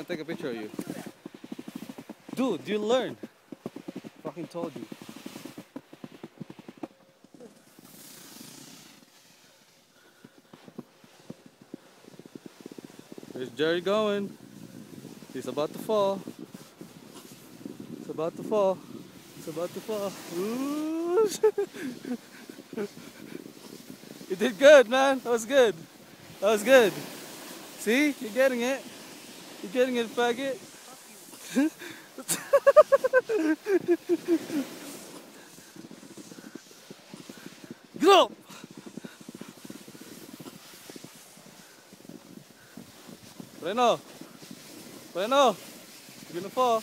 gonna take a picture of you. Dude, you learn. Fucking told you. Where's Jerry going? He's about to fall. It's about to fall. It's about to fall. Ooh. You did good, man. That was good. That was good. See? You're getting it. You're getting it, faggot. Get up! Reno! Reno! You're gonna fall.